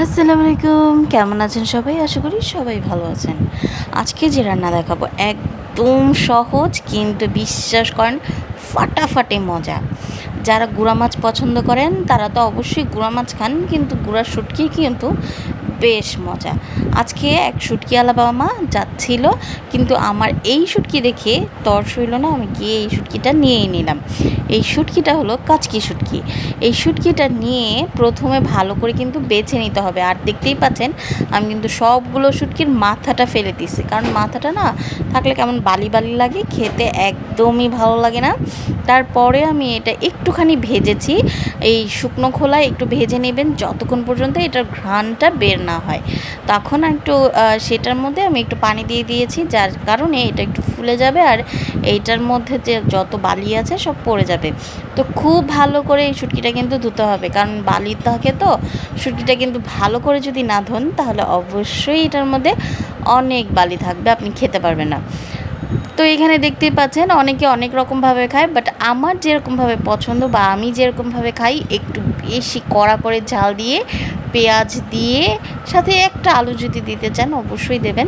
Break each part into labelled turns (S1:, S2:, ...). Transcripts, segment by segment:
S1: আসসালামু আলাইকুম, কেমন আছেন সবাই? আশা করি সবাই ভালো আছেন। আজকে যে রান্না দেখাবো একদম সহজ, কিন্তু বিশ্বাস করেন ফাটাফাটি মজা। যারা গুঁড়া মাছ পছন্দ করেন তারা তো অবশ্যই গুঁড়া মাছ খান, কিন্তু গুঁড়া শুটকি কিন্তু বেশ মজা। আজকে এক শুটকিওয়ালা বাবা মা যাচ্ছিল, কিন্তু আমার এই শুটকি দেখে তর্স হইল না, আমি গিয়ে এই শুটকিটা নিয়েই নিলাম। এই শুটকিটা হলো কাচকি শুটকি। এই শুটকিটা নিয়ে প্রথমে ভালো করে কিন্তু বেছে নিতে হবে। আর দেখতেই পাচ্ছেন আমি কিন্তু সবগুলো শুটকির মাথাটা ফেলে দিছি, কারণ মাথাটা না থাকলে কেমন বালি বালি লাগে, খেতে একদমই ভালো লাগে না। তারপরে আমি এটা একটুখানি ভেজেছি, এই শুকনো খোলায় একটু ভেজে নেবেন যতক্ষণ পর্যন্ত এটার ঘ্রাণটা বের না হয়। তখন একটু সেটার মধ্যে আমি একটু পানি দিয়ে দিয়েছি, যার কারণে এটা একটু ফুলে যাবে আর এইটার মধ্যে যে যত বালি আছে সব পড়ে যাবে। তো খুব ভালো করে এই শুটকিটা কিন্তু ধুতে হবে, কারণ বালি থাকে তো। শুটকিটা কিন্তু ভালো করে যদি না ধোন তাহলে অবশ্যই এটার মধ্যে অনেক বালি থাকবে, আপনি খেতে পারবেন না। তো এখানে দেখতেই পাচ্ছেন অনেকে অনেক রকমভাবে খায়, বাট আমার যেরকমভাবে পছন্দ বা আমি যেরকমভাবে খাই, একটু বেশি কড়া করে ঝাল দিয়ে, পেঁয়াজ দিয়ে, সাথে একটা আলু যদি দিতে চান অবশ্যই দেবেন,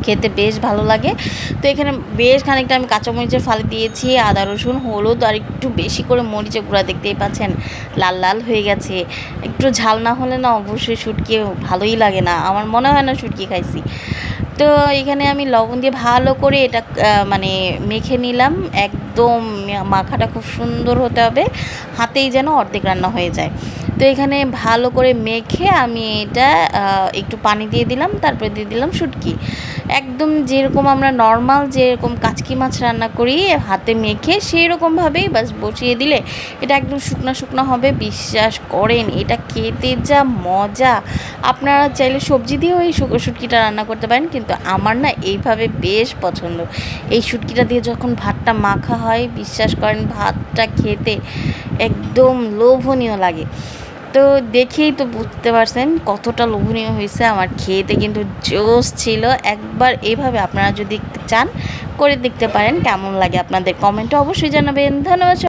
S1: খেতে বেশ ভালো লাগে। তো এখানে বেশ খানিকটা আমি কাঁচামরিচের ফালি দিয়েছি, আদা রসুন হলুদ আর একটু বেশি করে মরিচের গুঁড়া, দেখতেই পাচ্ছেন লাল লাল হয়ে গেছে। একটু ঝাল না হলে না অবশ্যই শুটকি ভালোই লাগে না, আমার মনে হয় না শুটকি খাইছি। তো এখানে আমি লবণ দিয়ে ভালো করে এটা মানে মেখে নিলাম। একদম মাখাটা খুব সুন্দর হতে হবে, হাতেই যেন অর্ধেক রান্না হয়ে যায়। তো এখানে ভালো করে মেখে আমি এটা একটু পানি দিয়ে দিলাম, তারপরে দিয়ে দিলাম শুটকি। একদম যেরকম আমরা নর্মাল যেরকম কাচকি মাছ রান্না করি হাতে মেখে, সেই রকমভাবেই বাস বসিয়ে দিলে এটা একদম শুকনো শুকনো হবে। বিশ্বাস করেন এটা খেতে যা মজা। আপনারা চাইলে সবজি দিয়েও এই শুটকিটা রান্না করতে পারেন, কিন্তু আমার না এইভাবে বেশ পছন্দ। এই শুটকিটা দিয়ে যখন ভাতটা মাখা হয়, বিশ্বাস করেন ভাতটা খেতে একদম লোভনীয় লাগে। তো দেখেই তো বুঝতে পারছেন কতটা লোভনীয় হয়েছে, আমার খেতে কিন্তু জোস ছিল। একবার এইভাবে আপনারা যদি চান করে দেখতে পারেন, কেমন লাগে আপনাদের কমেন্টে অবশ্যই জানাবেন। ধন্যবাদ।